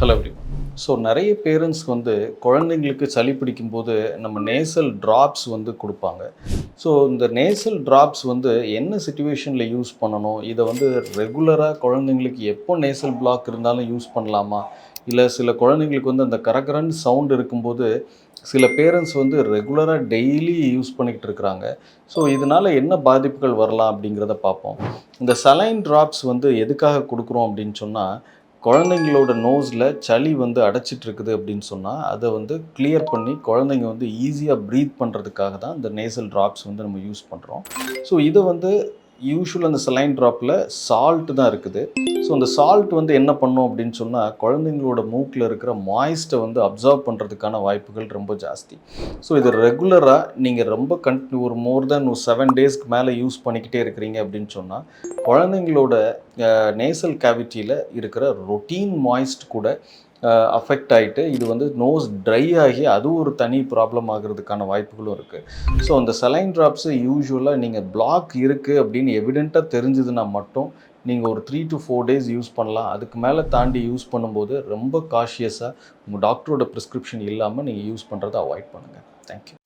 Hello everyone. So நிறைய parents வந்து குழந்தைங்களுக்கு சளி பிடிக்கும்போது நம்ம நேசல் ட்ராப்ஸ் வந்து கொடுப்பாங்க. ஸோ இந்த நேசல் ட்ராப்ஸ் வந்து என்ன சிச்சுவேஷனில் யூஸ் பண்ணணும்? இதை வந்து ரெகுலராக குழந்தைங்களுக்கு எப்போ நேசல் பிளாக் இருந்தாலும் யூஸ் பண்ணலாமா? இல்லை சில குழந்தைங்களுக்கு வந்து அந்த கரகரன்னு சவுண்ட் இருக்கும்போது சில பேரண்ட்ஸ் வந்து ரெகுலராக டெய்லி யூஸ் பண்ணிக்கிட்டு இருக்கிறாங்க. ஸோ இதனால் என்ன பாதிப்புகள் வரலாம் அப்படிங்கிறத பார்ப்போம். இந்த சலைன் ட்ராப்ஸ் வந்து எதுக்காக கொடுக்குறோம் அப்படின்னு சொன்னால், குழந்தைங்களோட நோஸில் சளி வந்து அடைச்சிட்டு இருக்குது அப்படின்னு சொன்னால் அதை வந்து கிளியர் பண்ணி குழந்தைங்க வந்து ஈஸியாக ப்ரீத் பண்ணுறதுக்காக தான் இந்த நேசல் ட்ராப்ஸ் வந்து நம்ம யூஸ் பண்ணுறோம். ஸோ இதை வந்து யூஷுவல் அந்த சலைன் ட்ராப்பில் சால்ட் தான் இருக்குது. ஸோ அந்த சால்ட் வந்து என்ன பண்ணும் அப்படின்னு சொன்னால் குழந்தைங்களோட மூக்கில் இருக்கிற மாய்ஸ்ட்டை வந்து அப்சர்வ் பண்ணுறதுக்கான வாய்ப்புகள் ரொம்ப ஜாஸ்தி. ஸோ இது ரெகுலராக நீங்கள் ரொம்ப ஒரு மோர் தென் ஒரு 7 டேஸ்க்கு மேலே யூஸ் பண்ணிக்கிட்டே இருக்கிறீங்க அப்படின்னு சொன்னால் குழந்தைங்களோட நேசல் கேவிட்டியில் இருக்கிற ரொட்டீன் மாய்ஸ்ட் கூட அஃபெக்ட் ஆகிட்டு இது வந்து நோஸ் ட்ரை ஆகி அது ஒரு தனி ப்ராப்ளம் ஆகிறதுக்கான வாய்ப்புகளும் இருக்குது. ஸோ அந்த சலைன் ட்ராப்ஸு யூஸ்வலாக நீங்கள் பிளாக் இருக்குது அப்படின்னு எவிடெண்ட்டாக தெரிஞ்சதுன்னா மட்டும் நீங்கள் ஒரு 3 to 4 டேஸ் யூஸ் பண்ணலாம். அதுக்கு மேலே தாண்டி யூஸ் பண்ணும்போது ரொம்ப காஷியஸாக உங்கள் டாக்டரோட ப்ரிஸ்கிரிப்ஷன் இல்லாமல் நீங்கள் யூஸ் பண்ணுறதை அவாய்ட் பண்ணுங்கள். தேங்க்யூ.